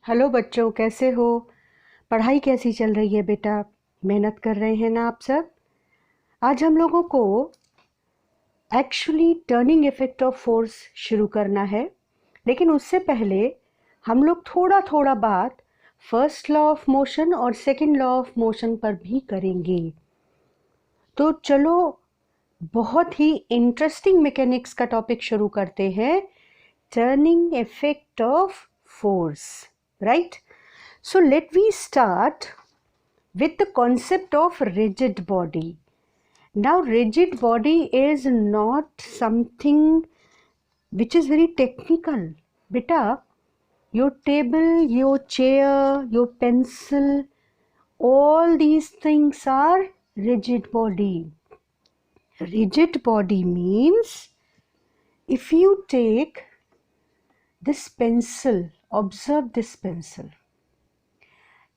Hello बच्चों, कैसे हो? पढ़ाई कैसी चल रही है बेटा? मेहनत कर रहे हैं ना आप सब? आज हम लोगों को actually turning effect of force शुरू करना है, लेकिन उससे पहले हम लोग थोड़ा थोड़ा बात फर्स्ट लॉ ऑफ मोशन और सेकंड लॉ ऑफ मोशन पर भी करेंगे। तो चलो, बहुत ही इंटरेस्टिंग मैकेनिक्स का टॉपिक शुरू करते हैं, turning effect of force, right? So let we start with the concept of rigid body. Now rigid body is not something which is very technical. Beta, your table, your chair, your pencil, all these things are rigid body. Rigid body means if you take this pencil, observe this pencil.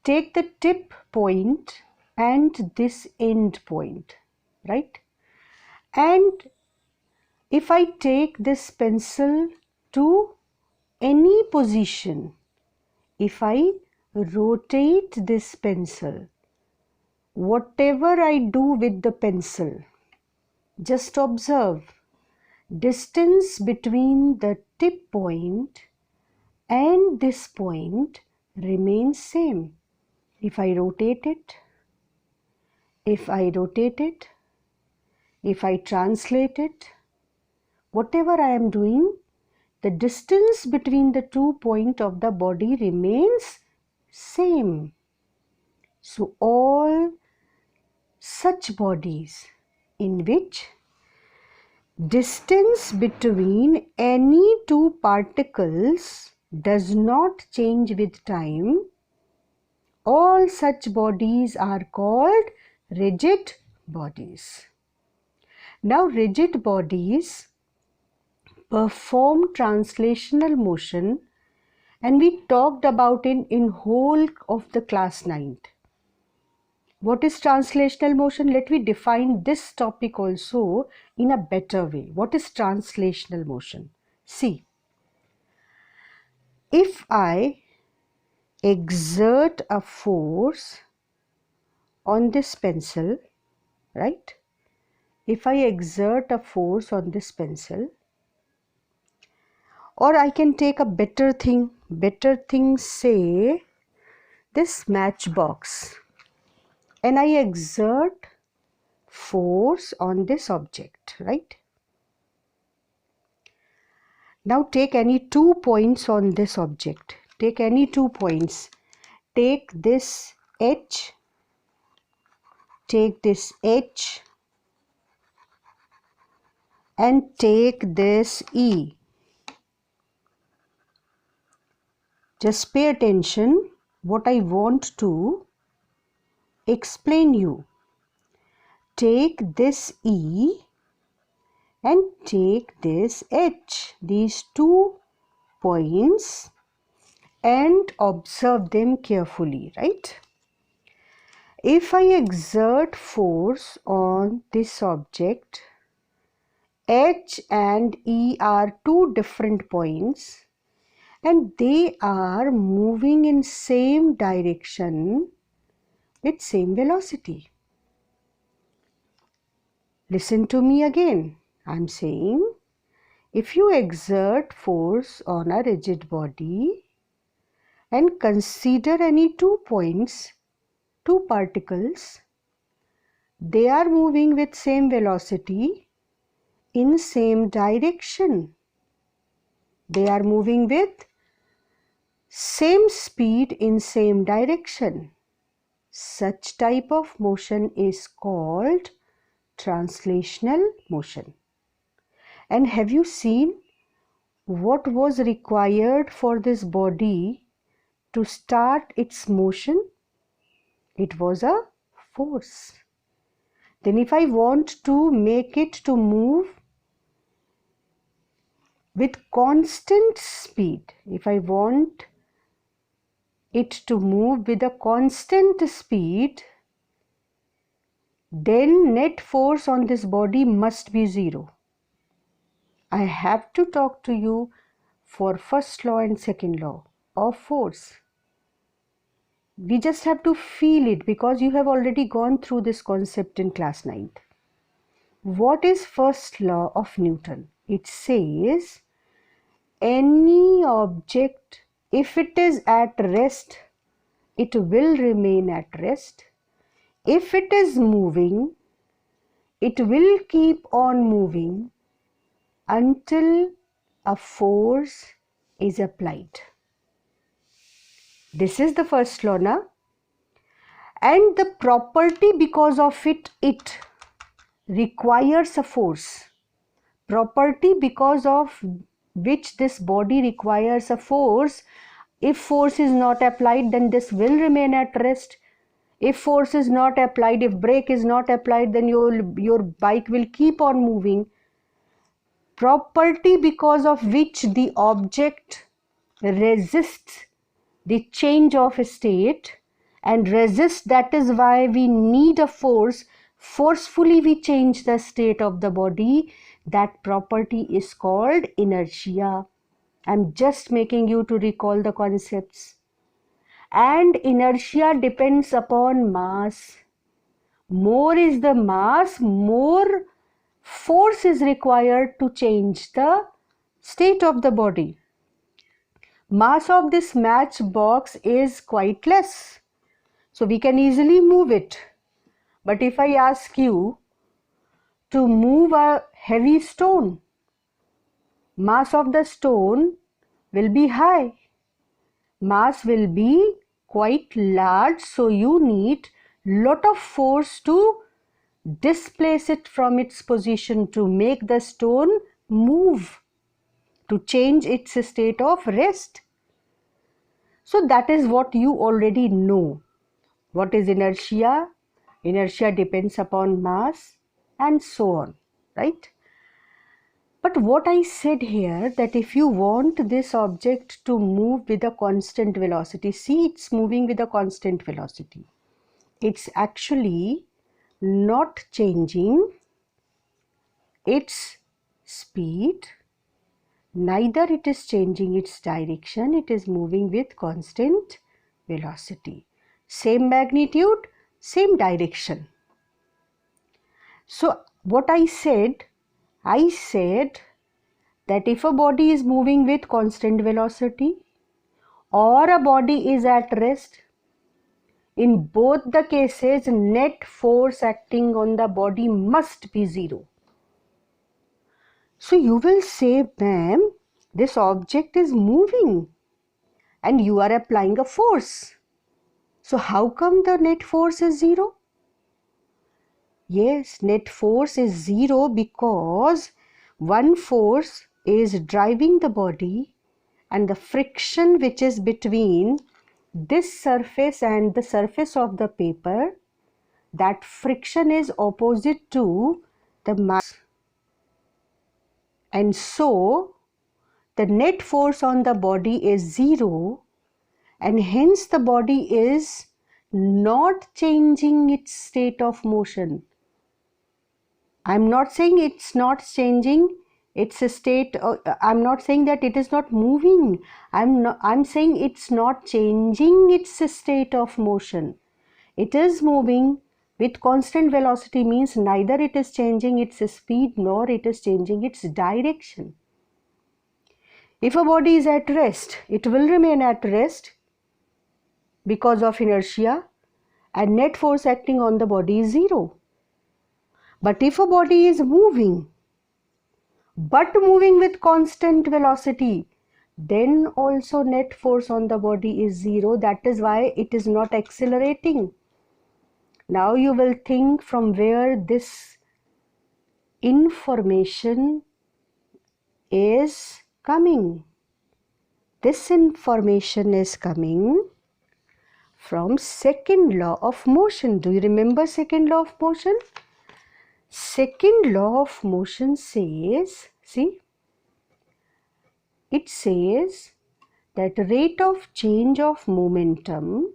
Take the tip point and this end point, right? And if I take this pencil to any position, if I rotate this pencil, whatever I do with the pencil, just observe, distance between the tip point and this point remains same. If I rotate it, if I translate it, whatever I am doing, the distance between the 2 points of the body remains same. So all such bodies in which distance between any two particles does not change with time, all such bodies are called rigid bodies. Now rigid bodies perform translational motion, and we talked about it in whole of the class 9th. What is translational motion? Let me define this topic also in a better way. What is translational motion? See, if I exert a force on this pencil, right? If I exert a force on this pencil, or I can take a better thing, say this matchbox, and I exert force on this object, right? Now take any 2 points on this object. Take any 2 points. Take this H, take this H, and take this E. Just pay attention what I want to explain you. Take this E and take this H, these 2 points, and observe them carefully, right? If I exert force on this object, H and E are 2 different points and they are moving in same direction with same velocity. Listen to me again. I'm saying, if you exert force on a rigid body and consider any 2 points, 2 particles, they are moving with same velocity in same direction. They are moving with same speed in same direction. Such type of motion is called translational motion. And have you seen what was required for this body to start its motion? It was a force. Then if I want to make it to move with constant speed, if I want it to move with a constant speed, then net force on this body must be 0. I have to talk to you for first law and second law of force. We just have to feel it because you have already gone through this concept in class 9th. What is first law of Newton? It says any object, if it is at rest, it will remain at rest. If it is moving, it will keep on moving until a force is applied. This is the first law, na? And the property because of it requires a force. Property because of which this body requires a force. If force is not applied, then this will remain at rest. If force is not applied, if brake is not applied, then your bike will keep on moving. Property because of which the object resists the change of state and resists, that is why we need a force. Forcefully we change the state of the body. That property is called inertia. I'm just making you to recall the concepts. And inertia depends upon mass. More is the mass, more force is required to change the state of the body. Mass of this matchbox is quite less, so we can easily move it. But if I ask you to move a heavy stone, mass of the stone will be high. Mass will be quite large, so you need lot of force to displace it from its position, to make the stone move, to change its state of rest. So that is what you already know. What is inertia? Inertia depends upon mass and so on, right? But what I said here, that if you want this object to move with a constant velocity, see, it's moving with a constant velocity. It's actually not changing its speed, neither it is changing its direction, it is moving with constant velocity. Same magnitude, same direction. So what I said that if a body is moving with constant velocity or a body is at rest, in both the cases net force acting on the body must be zero. So you will say, ma'am, this object is moving and you are applying a force. So how come the net force is zero? Yes, net force is zero because one force is driving the body, and the friction which is between this surface and the surface of the paper, that friction is opposite to the mass. And so the net force on the body is zero, and hence the body is not changing its state of motion. I'm not saying it's not changing its state. I'm not saying that it is not moving. I'm saying it's not changing its state of motion. It is moving with constant velocity, means neither it is changing its speed nor it is changing its direction. If a body is at rest, it will remain at rest because of inertia, and net force acting on the body is zero. But if a body is moving, but moving with constant velocity, then also net force on the body is zero. That is why it is not accelerating. Now you will think from where this information is coming. This information is coming from second law of motion. Do you remember second law of motion? Second law of motion says, see, it says that rate of change of momentum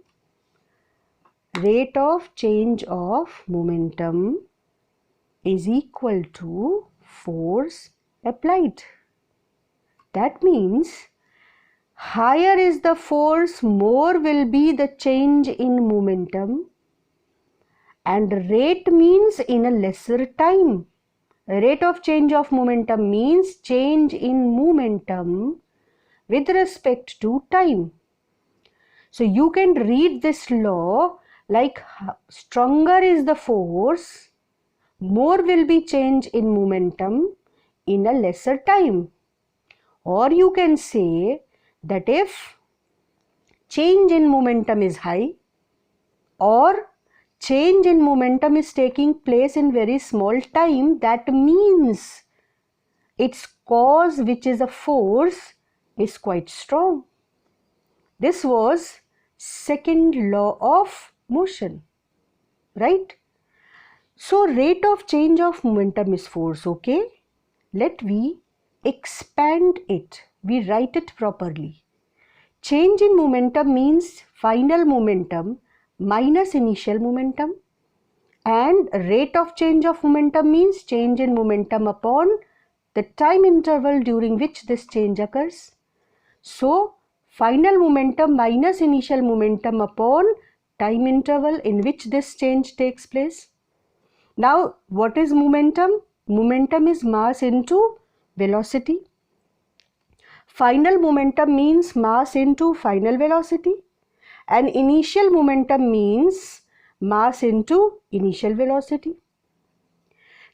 is equal to force applied. That means higher is the force, more will be the change in momentum. And rate means in a lesser time. Rate of change of momentum means change in momentum with respect to time. So you can read this law like stronger is the force, more will be change in momentum in a lesser time. Or you can say that if change in momentum is high or change in momentum is taking place in very small time, that means its cause, which is a force, is quite strong. This was second law of motion, right? So rate of change of momentum is force, okay? Let we expand it. We write it properly. Change in momentum means final momentum minus initial momentum, and rate of change of momentum means change in momentum upon the time interval during which this change occurs. So, final momentum minus initial momentum upon time interval in which this change takes place. Now, what is momentum? Momentum is mass into velocity. Final momentum means mass into final velocity, and initial momentum means mass into initial velocity.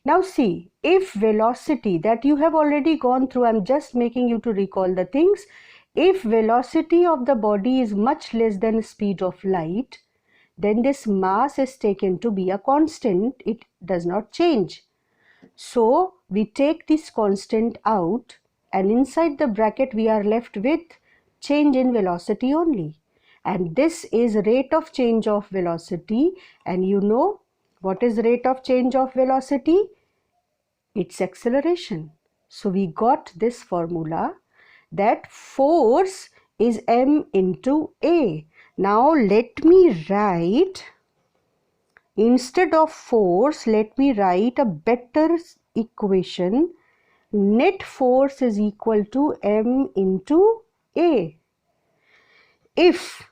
Now see, if velocity, that you have already gone through, I am just making you to recall the things. If velocity of the body is much less than speed of light, then this mass is taken to be a constant. It does not change. So we take this constant out, and inside the bracket we are left with change in velocity only. And this is rate of change of velocity, and you know what is rate of change of velocity? It's acceleration. So we got this formula that force is m into a. Now let me write, instead of force, let me write a better equation. Net force is equal to m into a. If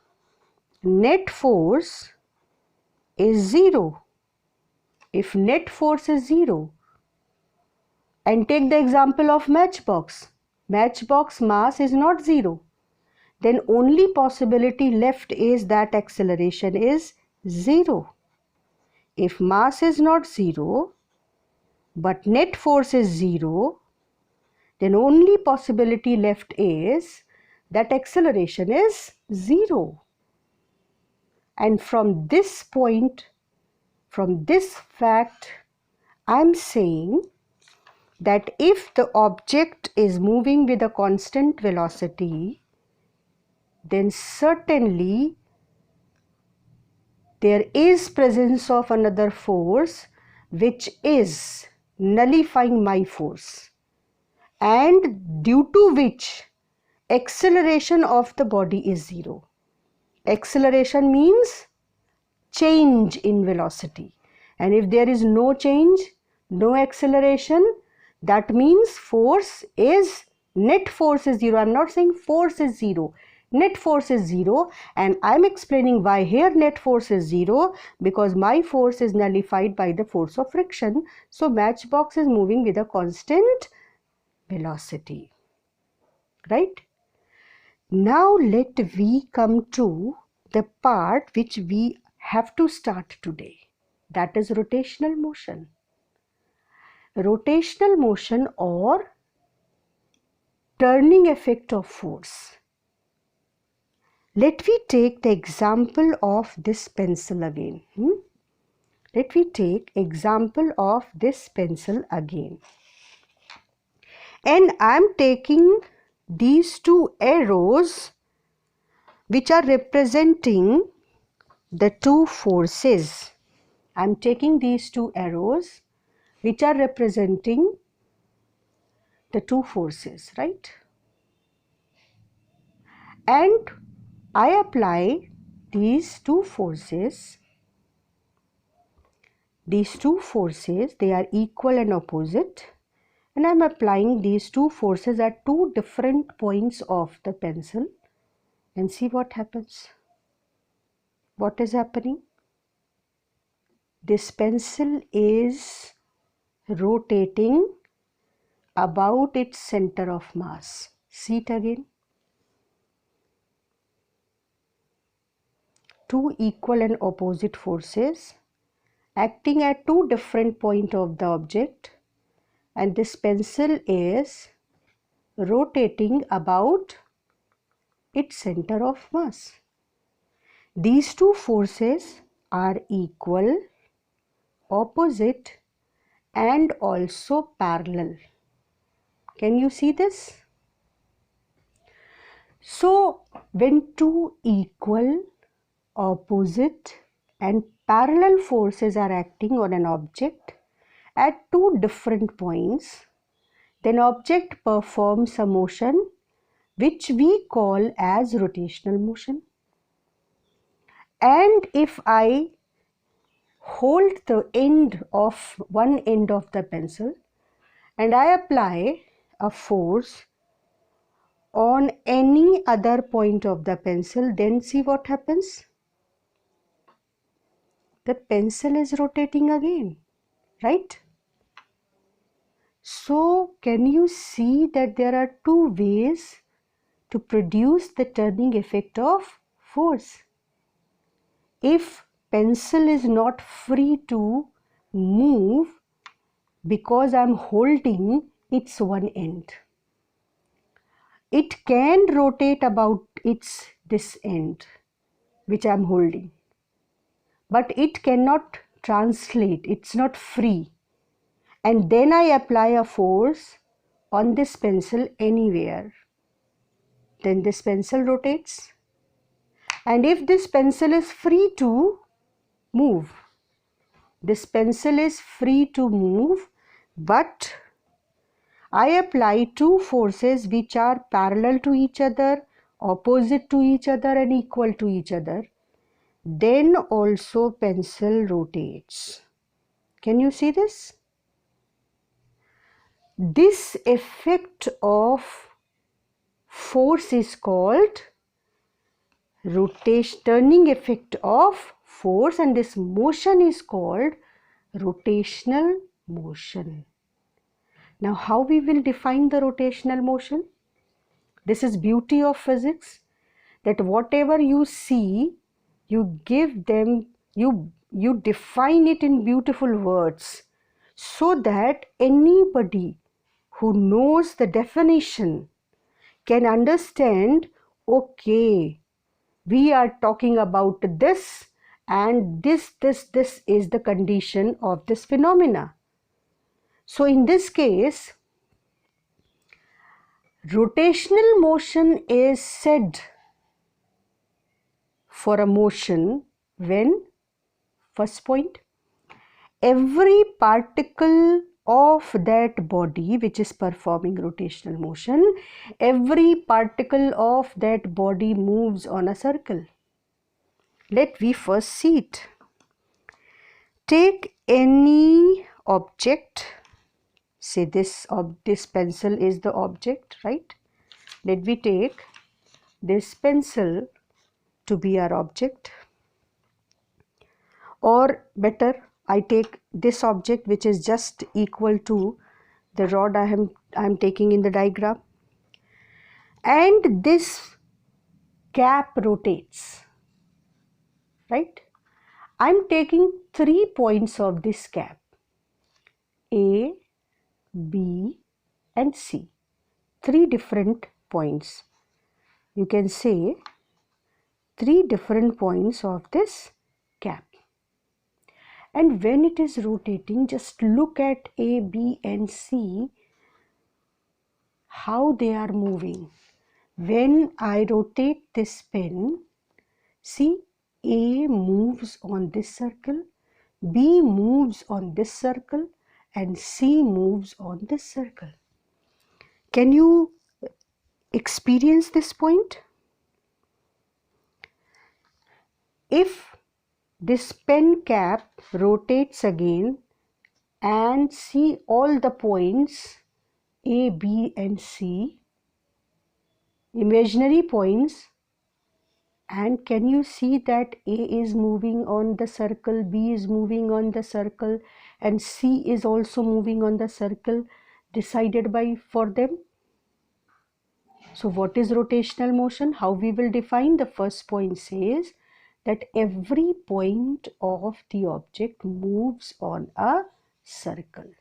net force is 0, if net force is 0, and take the example of matchbox. Matchbox mass is not 0. Then only possibility left is that acceleration is 0. If mass is not 0, but net force is 0, then only possibility left is that acceleration is 0. And from this point, from this fact, I am saying that if the object is moving with a constant velocity, then certainly there is presence of another force which is nullifying my force, and due to which acceleration of the body is 0. Acceleration means change in velocity, and if there is no change, no acceleration, that means force is, net force is 0. I am not saying force is 0. Net force is 0, and I am explaining why here net force is 0, because my force is nullified by the force of friction. So matchbox is moving with a constant velocity, right? Now let we come to the part which we have to start today, that is rotational motion. Rotational motion or turning effect of force. Let me take the example of this pencil again. Let me take example of this pencil again. And I am taking these two arrows which are representing the two forces. I am taking these two arrows which are representing the two forces, right? And I apply these two forces. These two forces, they are equal and opposite, and I am applying these two forces at two different points of the pencil. and see what happens. What is happening? This pencil is rotating about its center of mass. See it again. Two equal and opposite forces acting at two different points of the object, and this pencil is rotating about its center of mass. These two forces are equal, opposite, and also parallel. Can you see this? So, when two equal, opposite, and parallel forces are acting on an object at two different points, then object performs a motion which we call as rotational motion. And if I hold the end of one end of the pencil and I apply a force on any other point of the pencil, then see what happens. The pencil is rotating again, right? So can you see that there are two ways to produce the turning effect of force? If pencil is not free to move because I am holding its one end, it can rotate about this end which I am holding, but it cannot translate, it's not free. And then I apply a force on this pencil anywhere, then this pencil rotates. And if this pencil is free to move, this pencil is free to move, but I apply two forces which are parallel to each other, opposite to each other, and equal to each other, then also pencil rotates. Can you see this? This effect of force is called turning effect of force, and this motion is called rotational motion. Now, how we will define the rotational motion? This is beauty of physics, that whatever you see, you give them, you define it in beautiful words, so that anybody who knows the definition can understand, okay, we are talking about this, and this is the condition of this phenomena. So in this case, rotational motion is said for a motion when, first point, every particle of that body which is performing rotational motion, every particle of that body moves on a circle. Let we first see it. Take any object, say this pencil is the object, right? Let me take this pencil to be our object, or better, I take this object which is just equal to the rod I am taking in the diagram, and this cap rotates, right? I am taking 3 points of this cap, A, B and C, 3 different points. You can say 3 different points of this cap. And when it is rotating, just look at A, B and C, how they are moving. When I rotate this pen, see, A moves on this circle, B moves on this circle, and C moves on this circle. Can you experience this point? If this pen cap rotates again and see all the points A, B and C, imaginary points, And can you see that A is moving on the circle, B is moving on the circle, and C is also moving on the circle decided by for them? So what is rotational motion? How we will define? The first point says that every point of the object moves on a circle.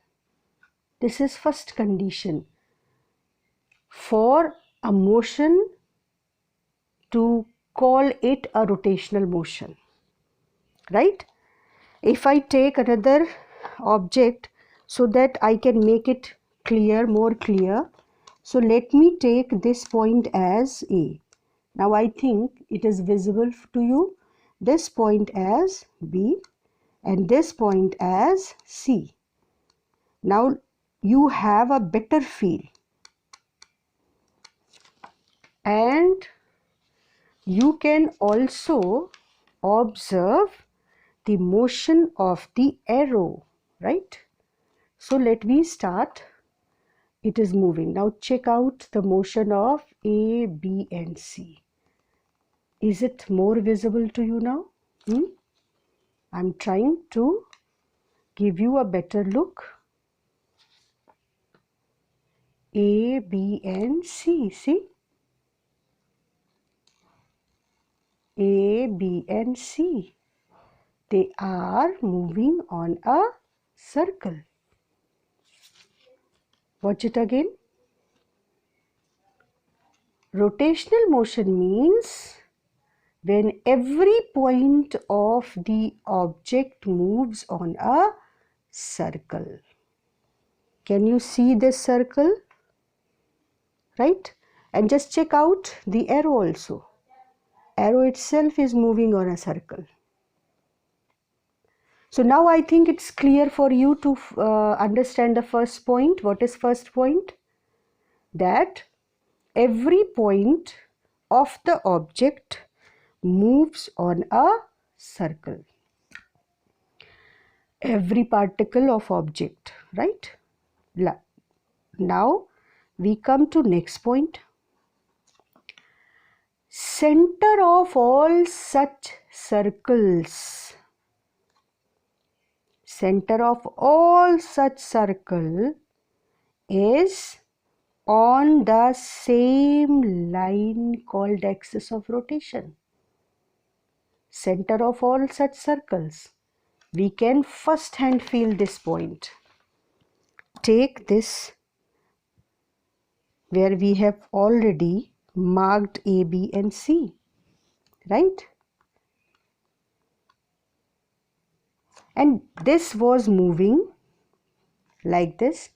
This is first condition for a motion to call it a rotational motion, right? If I take another object so that I can make it clear, more clear, so let me take this point as A. Now I think it is visible to you. This point as B and this point as C. Now you have a better feel, and you can also observe the motion of the arrow, right? So let me start. It is moving. Now check out the motion of A, B and C. Is it more visible to you now? I'm trying to give you a better look. A, B and C, see? A, B and C. They are moving on a circle. Watch it again. Rotational motion means when every point of the object moves on a circle. Can you see this circle? Right? And just check out the arrow also. Arrow itself is moving on a circle. So now I think it's clear for you to understand the first point. What is first point? That every point of the object moves on a circle. Every particle of object, right? Now we come to next point. Center of all such circles. Center of all such circle is on the same line called axis of rotation. Center of all such circles. We can first hand feel this point. Take this where we have already marked A, B and C, right? And this was moving like this.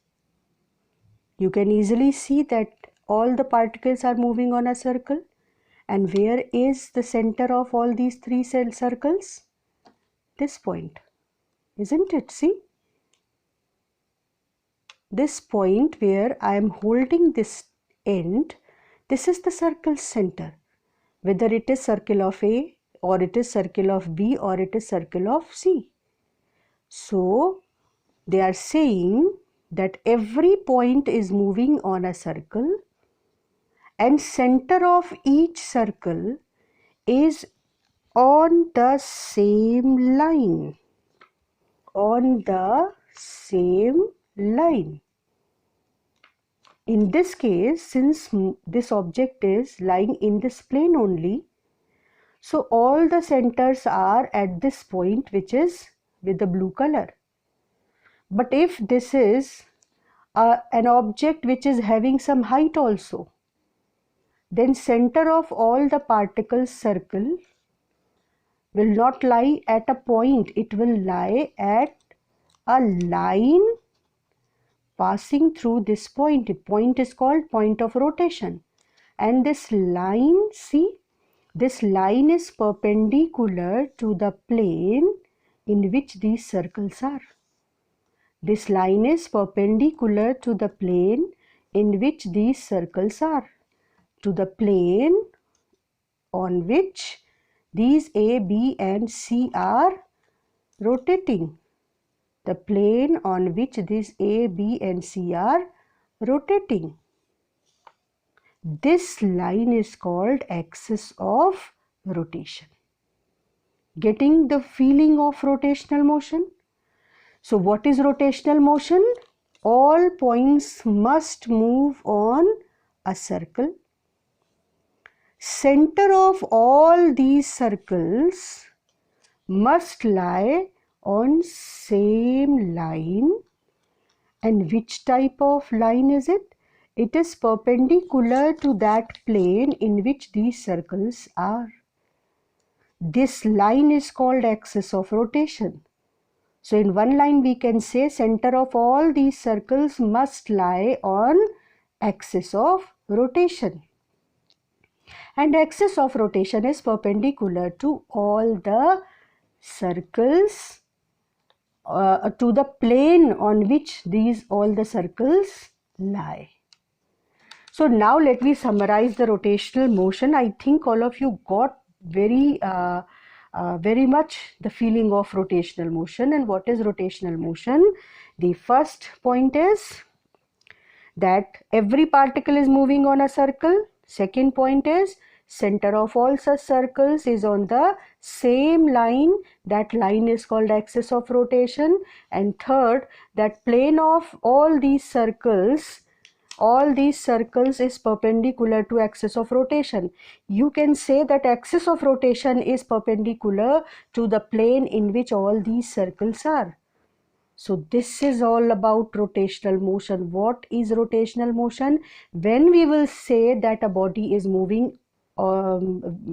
You can easily see that all the particles are moving on a circle. And where is the center of all these three circles? This point, isn't it? See? This point where I am holding this end, this is the circle's center. Whether it is circle of A or it is circle of B or it is circle of C. So they are saying that every point is moving on a circle and center of each circle is on the same line. On the same line. In this case, since this object is lying in this plane only, so all the centers are at this point, which is with the blue color. But if this is an object which is having some height also, then center of all the particles circle will not lie at a point, it will lie at a line passing through this point. The point is called point of rotation. And this line, see, this line is perpendicular to the plane in which these circles are. This line is perpendicular to the plane in which these circles are. To the plane on which these A, B and C are rotating. The plane on which these A, B and C are rotating. This line is called axis of rotation. Getting the feeling of rotational motion? So what is rotational motion? All points must move on a circle. Center of all these circles must lie on same line. And which type of line is it? It is perpendicular to that plane in which these circles are. This line is called axis of rotation. So in one line we can say center of all these circles must lie on axis of rotation. And axis of rotation is perpendicular to all the circles, to the plane on which all the circles lie. So now let me summarize the rotational motion. I think all of you got very much the feeling of rotational motion. And what is rotational motion? The first point is that every particle is moving on a circle. Second point is center of all such circles is on the same line. That line is called axis of rotation. And third, that plane of all these circles is perpendicular to axis of rotation. You can say that axis of rotation is perpendicular to the plane in which all these circles are. So this is all about rotational motion. What is rotational motion? When we will say that a body is moving,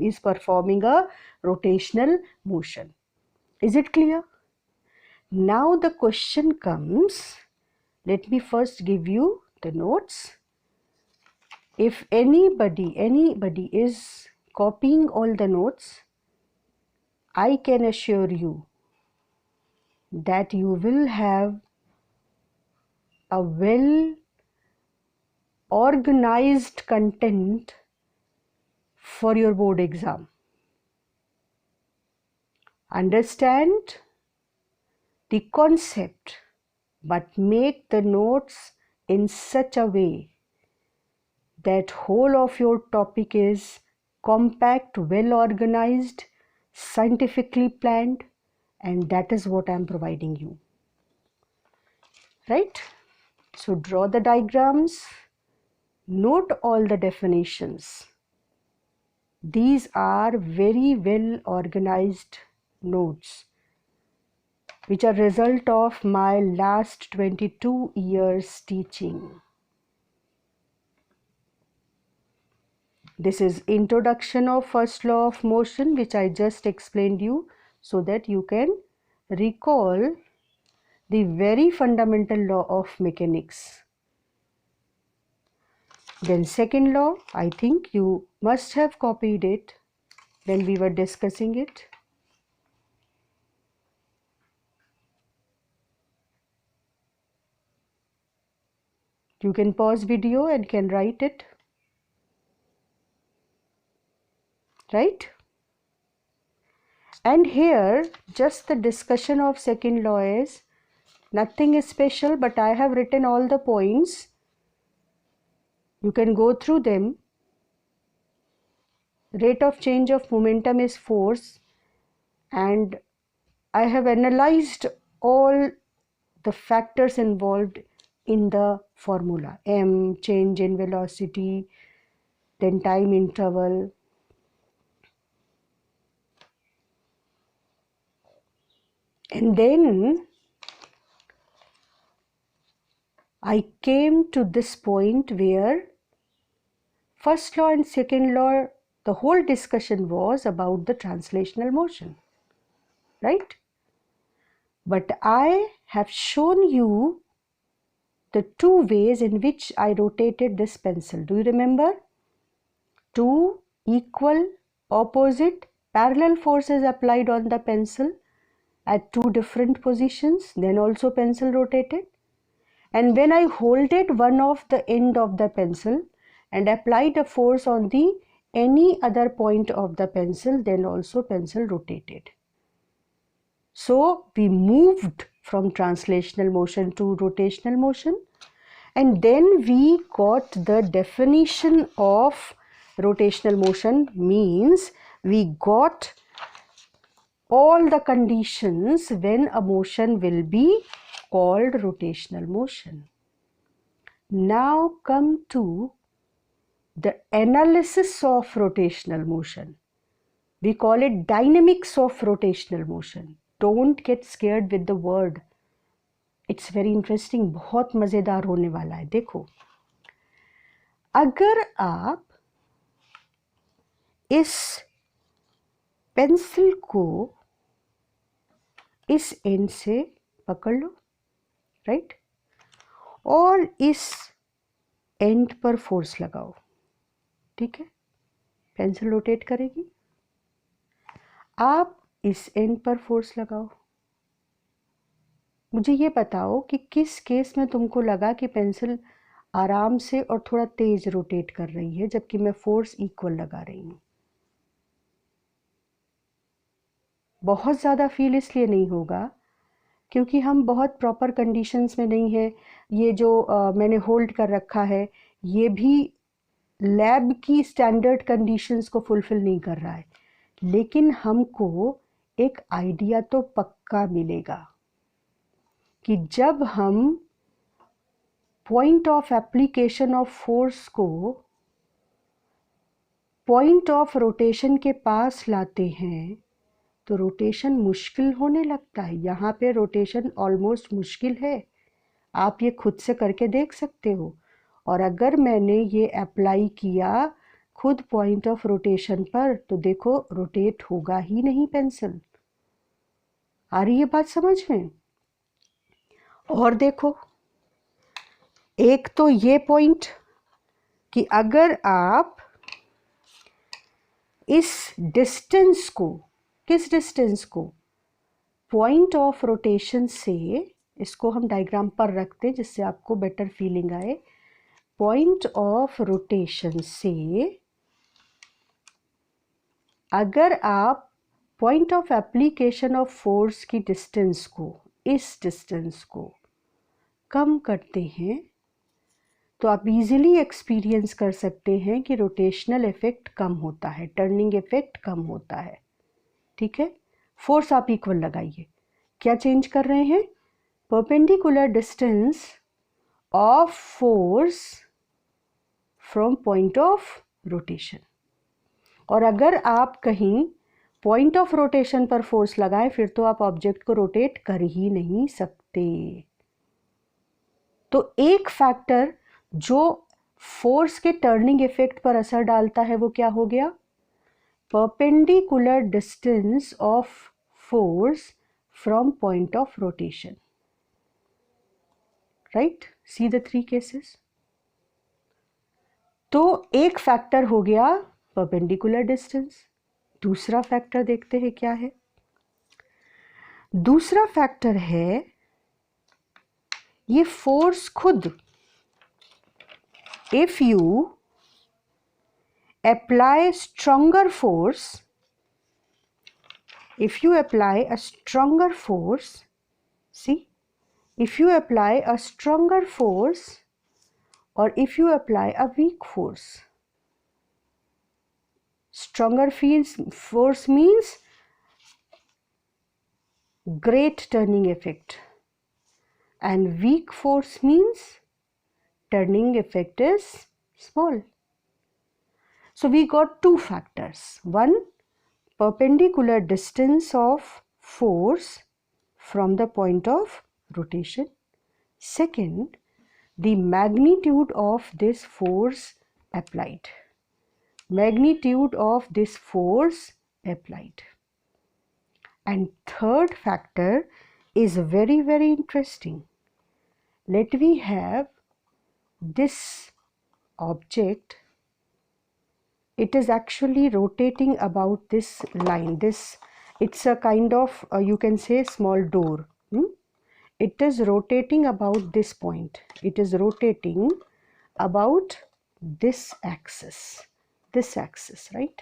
is performing a rotational motion. Is it clear? Now the question comes, let me first give you the notes. If anybody is copying all the notes, I can assure you that you will have a well organized content for your board exam. Understand the concept, but make the notes in such a way that whole of your topic is compact, well organized, scientifically planned, and that is what I am providing you. Right? So draw the diagrams, note all the definitions. These are very well organized notes which are result of my last 22 years teaching. This is introduction of first law of motion, which I just explained you so that you can recall the very fundamental law of mechanics. Then second law, I think you must have copied it when we were discussing it. You can pause video and can write it. Right? And here just the discussion of second law is nothing is special, but I have written all the points. You can go through them. Rate of change of momentum is force, and I have analyzed all the factors involved in the formula. M, change in velocity, then time interval. And then I came to this point where first law and second law, the whole discussion was about the translational motion, right? But I have shown you the two ways in which I rotated this pencil. Do you remember? Two equal, opposite, parallel forces applied on the pencil at two different positions, then also pencil rotated. And when I holded one of the end of the pencil and applied a force on the any other point of the pencil, then also pencil rotated. So we moved from translational motion to rotational motion, and then we got the definition of rotational motion means we got all the conditions when a motion will be called rotational motion. Now come to the analysis of rotational motion. We call it dynamics of rotational motion. Don't get scared with the word. It's very interesting. बहुत मज़ेदार होने वाला है. देखो, अगर आप इस pencil को इस एंड से पकड़ लो, राइट, और इस एंड पर फोर्स लगाओ, ठीक है, पेंसिल रोटेट करेगी. आप इस एंड पर फोर्स लगाओ. मुझे ये बताओ कि किस केस में तुमको लगा कि पेंसिल आराम से और थोड़ा तेज रोटेट कर रही है जबकि मैं फोर्स इक्वल लगा रही हूँ. बहुत ज़्यादा फील इसलिए नहीं होगा क्योंकि हम बहुत प्रॉपर कंडीशंस में नहीं हैं. ये जो मैंने होल्ड कर रखा है ये भी लैब की स्टैंडर्ड कंडीशंस को फुलफिल नहीं कर रहा है, लेकिन हमको एक आइडिया तो पक्का मिलेगा कि जब हम point of application of force को पॉइंट ऑफ रोटेशन के पास लाते हैं तो रोटेशन मुश्किल होने लगता है. यहाँ पे रोटेशन ऑलमोस्ट मुश्किल है. आप ये खुद से करके देख सकते हो. और अगर मैंने ये अप्लाई किया खुद पॉइंट ऑफ रोटेशन पर तो देखो रोटेट होगा ही नहीं पेंसिल. आ रही है बात समझ में? और देखो, एक तो ये पॉइंट कि अगर आप इस डिस्टेंस को, किस डिस्टेंस को, पॉइंट ऑफ रोटेशन से, इसको हम डायग्राम पर रखते हैं जिससे आपको बेटर फीलिंग आए. पॉइंट ऑफ रोटेशन से अगर आप point of application of force की डिस्टेंस को, इस डिस्टेंस को कम करते हैं तो आप इजीली एक्सपीरियंस कर सकते हैं कि रोटेशनल इफेक्ट कम होता है, टर्निंग इफेक्ट कम होता है. ठीक है, फोर्स आप इक्वल लगाइए. क्या चेंज कर रहे हैं? Perpendicular distance of force from point of rotation. और अगर आप कहीं पॉइंट ऑफ रोटेशन पर फोर्स लगाएं फिर तो आप ऑब्जेक्ट को रोटेट कर ही नहीं सकते. तो एक फैक्टर जो फोर्स के टर्निंग इफेक्ट पर असर डालता है वो क्या हो गया? Perpendicular distance of force from point of rotation. Right, see the 3 cases. तो एक फैक्टर हो गया परपेंडिकुलर डिस्टेंस. दूसरा फैक्टर देखते हैं क्या है. दूसरा फैक्टर है ये फोर्स खुद. If you apply stronger force, if you apply a stronger force, see, if you apply a stronger force or if you apply a weak force, stronger force means great turning effect and weak force means turning effect is small. So we got two factors. One, perpendicular distance of force from the point of rotation. Second, the magnitude of this force applied. Magnitude of this force applied. And third factor is very, very interesting. Let me have this object. It is actually rotating about this line. It's a kind of you can say small door. It is rotating about this point. It is rotating about this axis, right?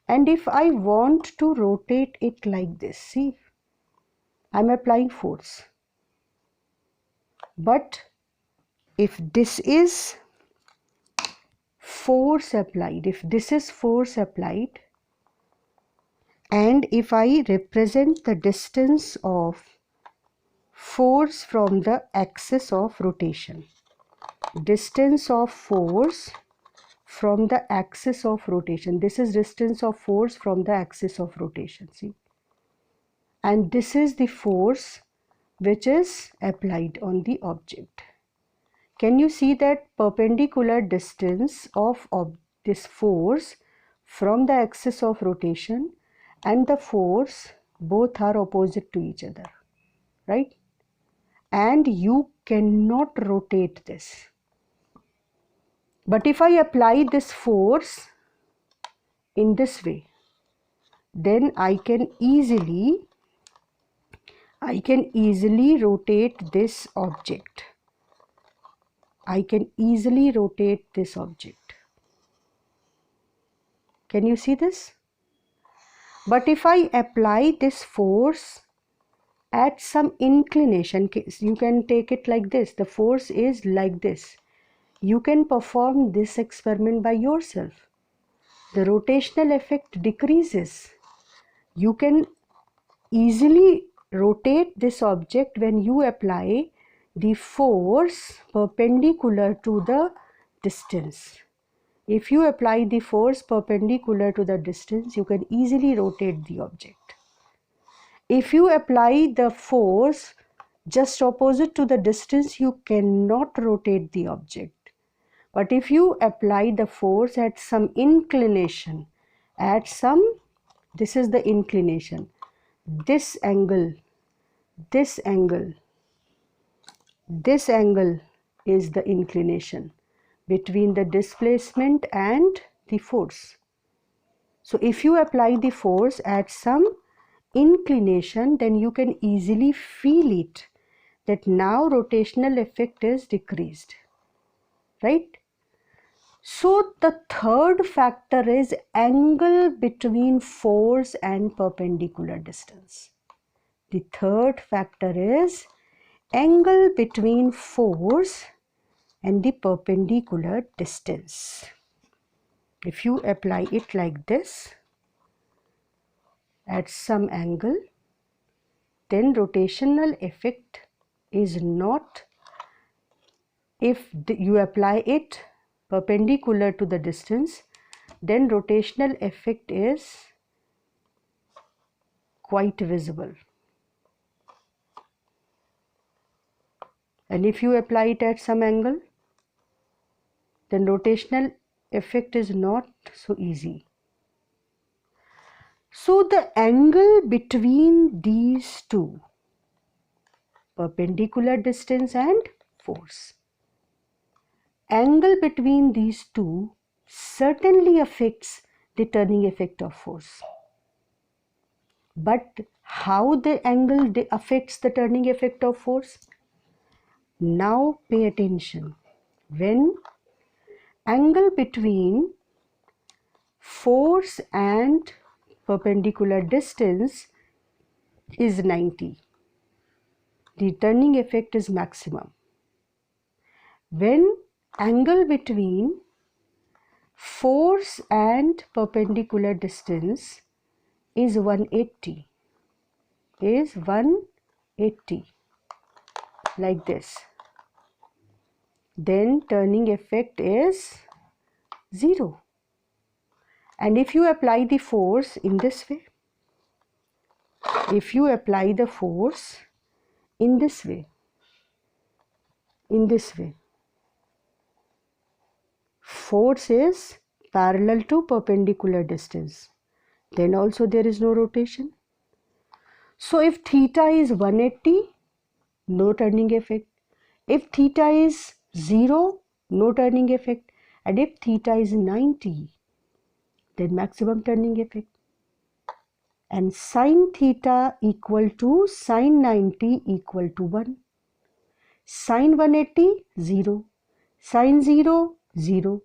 And if I want to rotate it like this, see, I'm applying force. But if this is force applied, if this is force applied, And if I represent the distance of force from the axis of rotation, distance of force from the axis of rotation, this is distance of force from the axis of rotation, see, and this is the force which is applied on the object. Can you see that perpendicular distance of this force from the axis of rotation and the force both are opposite to each other, right? And you cannot rotate this. But if I apply this force in this way, then I can easily rotate this object. I can easily rotate this object. Can you see this? But if I apply this force at some inclination, you can take it like this. The force is like this. You can perform this experiment by yourself. The rotational effect decreases. You can easily rotate this object when you apply the force perpendicular to the distance. If you apply the force perpendicular to the distance, you can easily rotate the object. If you apply the force just opposite to the distance, you cannot rotate the object. But if you apply the force at some inclination, this is the inclination, this angle is the inclination between the displacement and the force. So if you apply the force at some inclination, then you can easily feel it that now rotational effect is decreased, right? So the third factor is angle between force and perpendicular distance. The third factor is angle between force and the perpendicular distance. If you apply it like this at some angle, then rotational effect is not, if you apply it perpendicular to the distance, then rotational effect is quite visible. And if you apply it at some angle, then rotational effect is not so easy. So the angle between these two, perpendicular distance and force, angle between these two certainly affects the turning effect of force. But how the angle affects the turning effect of force? Now pay attention. When angle between force and perpendicular distance is 90, the turning effect is maximum. When angle between force and perpendicular distance is 180, like this, then turning effect is 0. And if you apply the force in this way, if you apply the force in this way, force is parallel to perpendicular distance, then also there is no rotation. So if theta is 180, no turning effect. If theta is 0, no turning effect. And if theta is 90, then maximum turning effect. And sine theta equal to sine 90 equal to 1. Sine 180, 0. Sine 0, 0.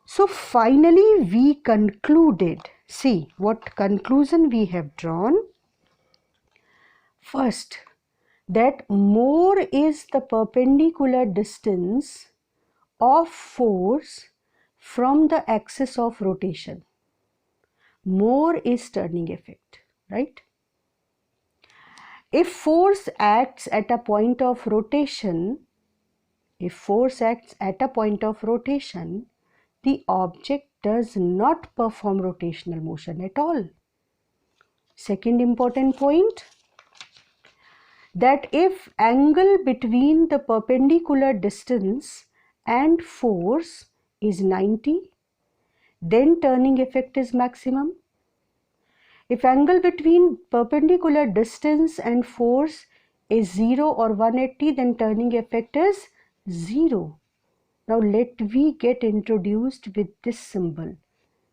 So finally we concluded, see what conclusion we have drawn. First, that more is the perpendicular distance of force from the axis of rotation, more is turning effect, right? If force acts at a point of rotation, the object does not perform rotational motion at all. Second important point, that if angle between the perpendicular distance and force is 90, then turning effect is maximum. If angle between perpendicular distance and force is 0 or 180, then turning effect is 0. Now let we get introduced with this symbol.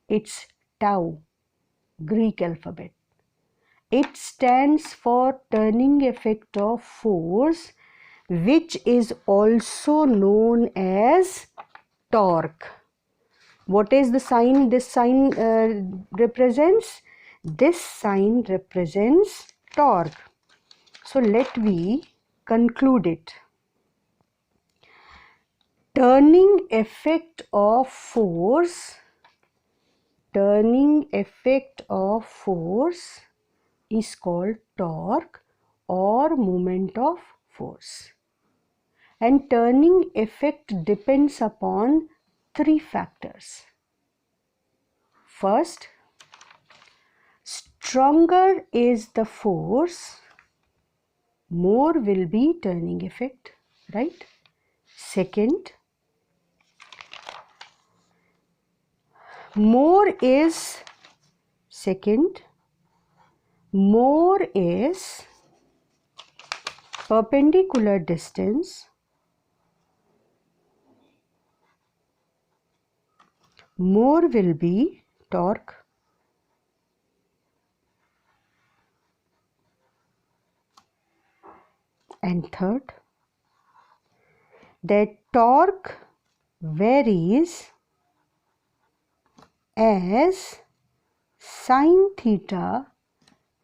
It's tau, Greek alphabet. It stands for turning effect of force, which is also known as torque. What is the sign this sign represents? This sign represents torque. So let we conclude it. Turning effect of force is called torque or moment of force. And turning effect depends upon three factors. First, stronger is the force, more will be turning effect, right? Second, more is perpendicular distance, more will be torque. And third, that torque varies as sin theta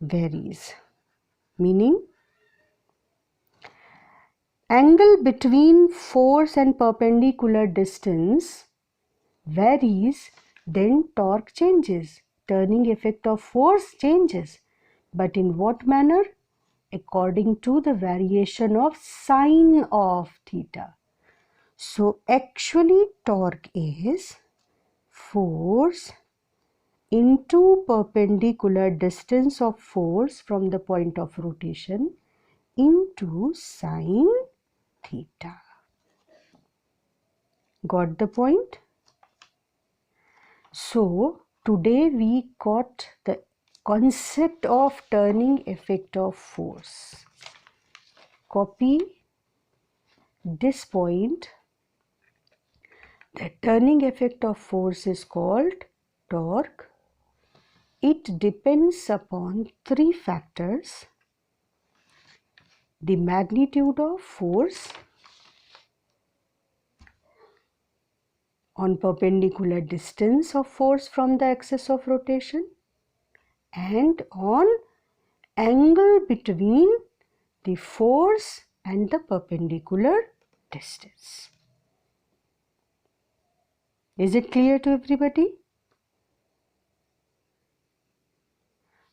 varies, meaning angle between force and perpendicular distance varies, then torque changes, turning effect of force changes. But in what manner? According to the variation of sine of theta. So actually torque is force into perpendicular distance of force from the point of rotation into sine theta. Got the point? So today we got the concept of turning effect of force. Copy this point. The turning effect of force is called torque. It depends upon three factors: the magnitude of force on perpendicular distance of force from the axis of rotation, and on angle between the force and the perpendicular distance. Is it clear to everybody?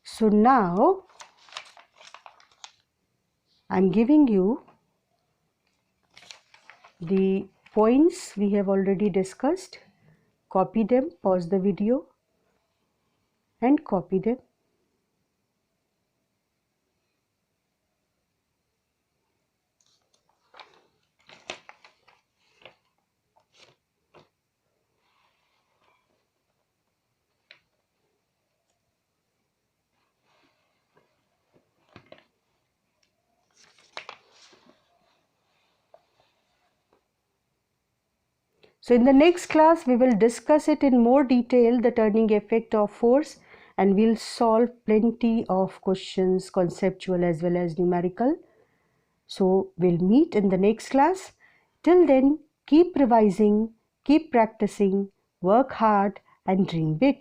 So now I am giving you the points we have already discussed. Copy them, pause the video and copy them. So in the next class we will discuss it in more detail, the turning effect of force, and we'll solve plenty of questions, conceptual as well as numerical. So we'll meet in the next class. Till then, keep revising, keep practicing, work hard and dream big.